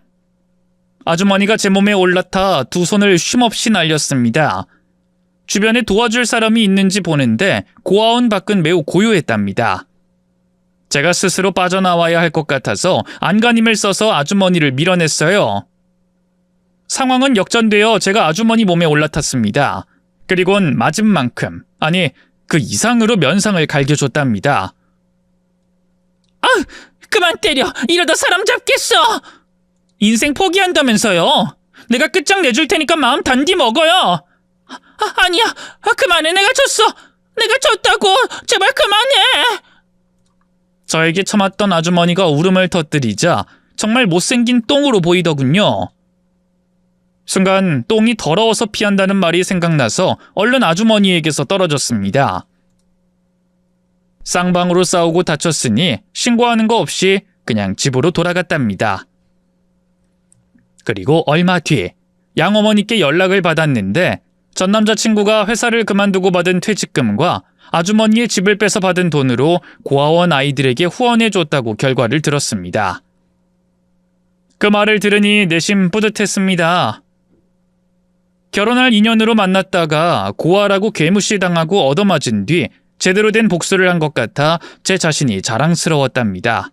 아주머니가 제 몸에 올라타 두 손을 쉼없이 날렸습니다. 주변에 도와줄 사람이 있는지 보는데 고아원 밖은 매우 고요했답니다. 제가 스스로 빠져나와야 할 것 같아서 안간힘을 써서 아주머니를 밀어냈어요. 상황은 역전되어 제가 아주머니 몸에 올라탔습니다. 그리곤 맞은 만큼, 아니 그 이상으로 면상을 갈겨줬답니다. 아, 그만 때려. 이러다 사람 잡겠어. 인생 포기한다면서요. 내가 끝장내줄 테니까 마음 단디 먹어요. 아니야. 그만해. 내가 졌어. 내가 졌다고. 제발 그만해. 저에게 참았던 아주머니가 울음을 터뜨리자 정말 못생긴 똥으로 보이더군요. 순간 똥이 더러워서 피한다는 말이 생각나서 얼른 아주머니에게서 떨어졌습니다. 쌍방으로 싸우고 다쳤으니 신고하는 거 없이 그냥 집으로 돌아갔답니다. 그리고 얼마 뒤 양어머니께 연락을 받았는데 전 남자친구가 회사를 그만두고 받은 퇴직금과 아주머니의 집을 뺏어 받은 돈으로 고아원 아이들에게 후원해줬다고 결과를 들었습니다. 그 말을 들으니 내심 뿌듯했습니다. 결혼할 인연으로 만났다가 고아라고 괴무시당하고 얻어맞은 뒤 제대로 된 복수를 한 것 같아 제 자신이 자랑스러웠답니다.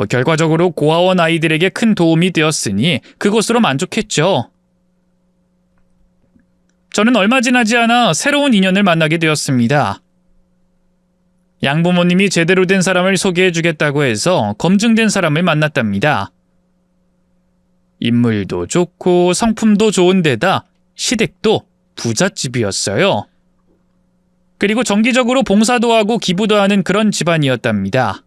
결과적으로 고아원 아이들에게 큰 도움이 되었으니 그것으로 만족했죠. 저는 얼마 지나지 않아 새로운 인연을 만나게 되었습니다. 양부모님이 제대로 된 사람을 소개해주겠다고 해서 검증된 사람을 만났답니다. 인물도 좋고 성품도 좋은 데다 시댁도 부잣집이었어요. 그리고 정기적으로 봉사도 하고 기부도 하는 그런 집안이었답니다.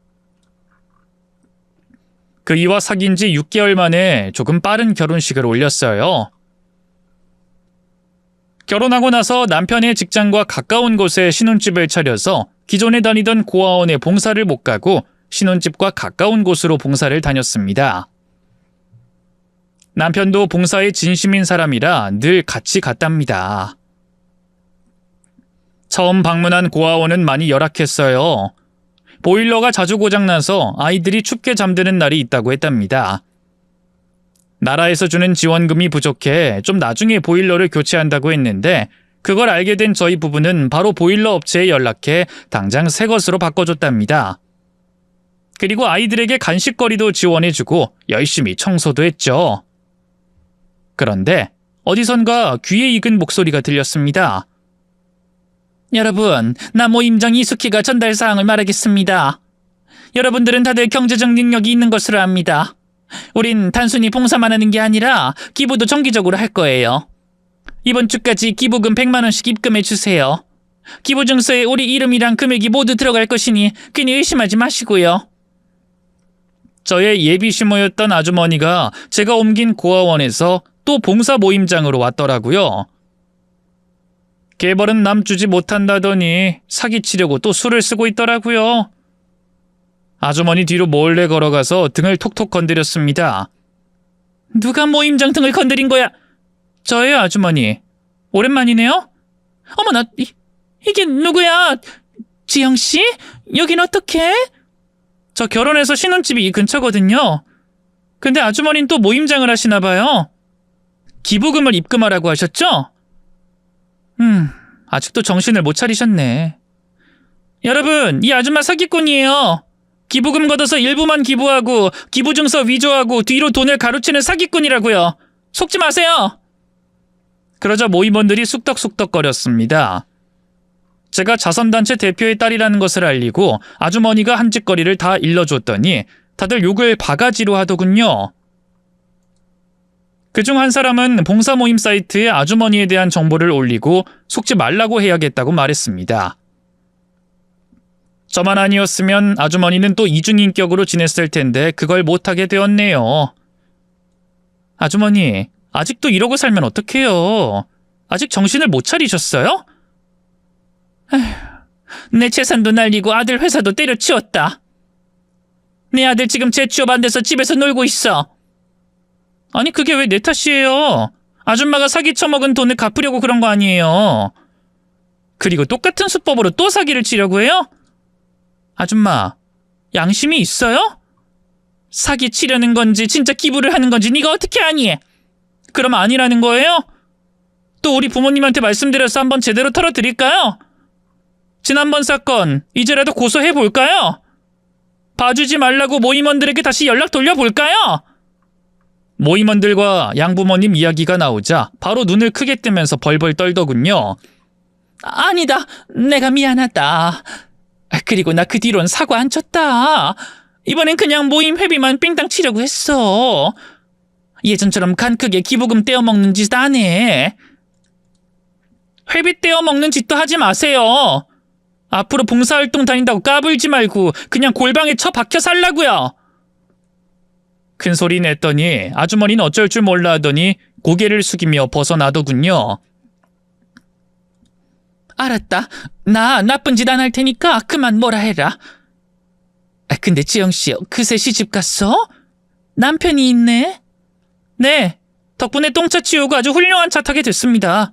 그 이와 사귄 지 6개월 만에 조금 빠른 결혼식을 올렸어요. 결혼하고 나서 남편의 직장과 가까운 곳에 신혼집을 차려서 기존에 다니던 고아원에 봉사를 못 가고 신혼집과 가까운 곳으로 봉사를 다녔습니다. 남편도 봉사에 진심인 사람이라 늘 같이 갔답니다. 처음 방문한 고아원은 많이 열악했어요. 보일러가 자주 고장나서 아이들이 춥게 잠드는 날이 있다고 했답니다. 나라에서 주는 지원금이 부족해 좀 나중에 보일러를 교체한다고 했는데 그걸 알게 된 저희 부부는 바로 보일러 업체에 연락해 당장 새 것으로 바꿔줬답니다. 그리고 아이들에게 간식거리도 지원해주고 열심히 청소도 했죠. 그런데 어디선가 귀에 익은 목소리가 들렸습니다. 여러분, 나 모임장 이수키가 전달 사항을 말하겠습니다. 여러분들은 다들 경제적 능력이 있는 것으로 압니다. 우린 단순히 봉사만 하는 게 아니라 기부도 정기적으로 할 거예요. 이번 주까지 기부금 100만 원씩 입금해 주세요. 기부 증서에 우리 이름이랑 금액이 모두 들어갈 것이니 괜히 의심하지 마시고요. 저의 예비 시모였던 아주머니가 제가 옮긴 고아원에서 또 봉사 모임장으로 왔더라고요. 개벌은 남 주지 못한다더니 사기치려고 또 술을 쓰고 있더라고요. 아주머니 뒤로 몰래 걸어가서 등을 톡톡 건드렸습니다. 누가 모임장 등을 건드린 거야? 저예요, 아주머니. 오랜만이네요? 어머나, 이게 누구야? 지영씨? 여긴 어떡해? 저 결혼해서 신혼집이 이 근처거든요. 근데 아주머니는 또 모임장을 하시나 봐요. 기부금을 입금하라고 하셨죠? 아직도 정신을 못 차리셨네. 여러분, 이 아줌마 사기꾼이에요. 기부금 걷어서 일부만 기부하고 기부증서 위조하고 뒤로 돈을 가로채는 사기꾼이라고요. 속지 마세요. 그러자 모임원들이 쑥덕쑥덕거렸습니다. 제가 자선단체 대표의 딸이라는 것을 알리고 아주머니가 한 짓거리를 다 일러줬더니 다들 욕을 바가지로 하더군요. 그중 한 사람은 봉사 모임 사이트에 아주머니에 대한 정보를 올리고 속지 말라고 해야겠다고 말했습니다. 저만 아니었으면 아주머니는 또 이중인격으로 지냈을 텐데 그걸 못하게 되었네요. 아주머니, 아직도 이러고 살면 어떡해요? 아직 정신을 못 차리셨어요? 에휴, 내 재산도 날리고 아들 회사도 때려치웠다. 내 아들 지금 재취업 안 돼서 집에서 놀고 있어. 아니 그게 왜 내 탓이에요? 아줌마가 사기 쳐먹은 돈을 갚으려고 그런 거 아니에요. 그리고 똑같은 수법으로 또 사기를 치려고 해요? 아줌마, 양심이 있어요? 사기 치려는 건지 진짜 기부를 하는 건지 네가 어떻게 아니? 그럼 아니라는 거예요? 또 우리 부모님한테 말씀드려서 한번 제대로 털어드릴까요? 지난번 사건 이제라도 고소해볼까요? 봐주지 말라고 모임원들에게 다시 연락 돌려볼까요? 모임원들과 양부모님 이야기가 나오자 바로 눈을 크게 뜨면서 벌벌 떨더군요. 아니다, 내가 미안하다. 그리고 나 그 뒤론 사과 안 쳤다. 이번엔 그냥 모임 회비만 삥땅 치려고 했어. 예전처럼 간 크게 기부금 떼어먹는 짓 안 해. 회비 떼어먹는 짓도 하지 마세요. 앞으로 봉사활동 다닌다고 까불지 말고 그냥 골방에 처박혀 살라고요. 큰 소리 냈더니 아주머니는 어쩔 줄 몰라 하더니 고개를 숙이며 벗어나더군요. 알았다. 나 나쁜 짓 안 할 테니까 그만 뭐라 해라. 근데 지영씨, 그새 시집 갔어? 남편이 있네? 네, 덕분에 똥차 치우고 아주 훌륭한 차 타게 됐습니다.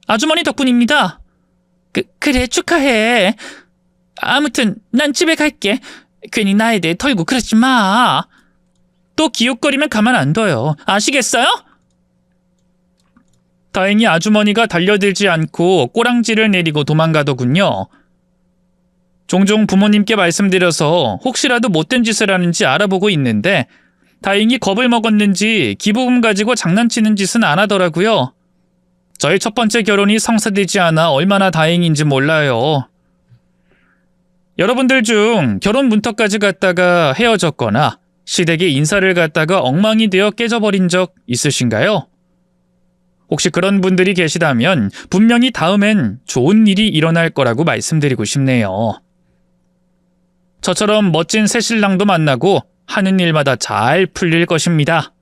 아주머니 덕분입니다. 그래, 축하해. 아무튼 난 집에 갈게. 괜히 나에 대해 털고 그러지 마. 또 기웃거리면 가만 안 둬요. 아시겠어요? 다행히 아주머니가 달려들지 않고 꼬랑지를 내리고 도망가더군요. 종종 부모님께 말씀드려서 혹시라도 못된 짓을 하는지 알아보고 있는데 다행히 겁을 먹었는지 기부금 가지고 장난치는 짓은 안 하더라고요. 저의 첫 번째 결혼이 성사되지 않아 얼마나 다행인지 몰라요. 여러분들 중 결혼 문턱까지 갔다가 헤어졌거나 시댁에 인사를 갔다가 엉망이 되어 깨져버린 적 있으신가요? 혹시 그런 분들이 계시다면 분명히 다음엔 좋은 일이 일어날 거라고 말씀드리고 싶네요. 저처럼 멋진 새신랑도 만나고 하는 일마다 잘 풀릴 것입니다.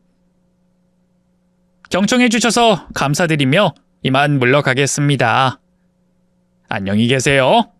경청해 주셔서 감사드리며 이만 물러가겠습니다. 안녕히 계세요.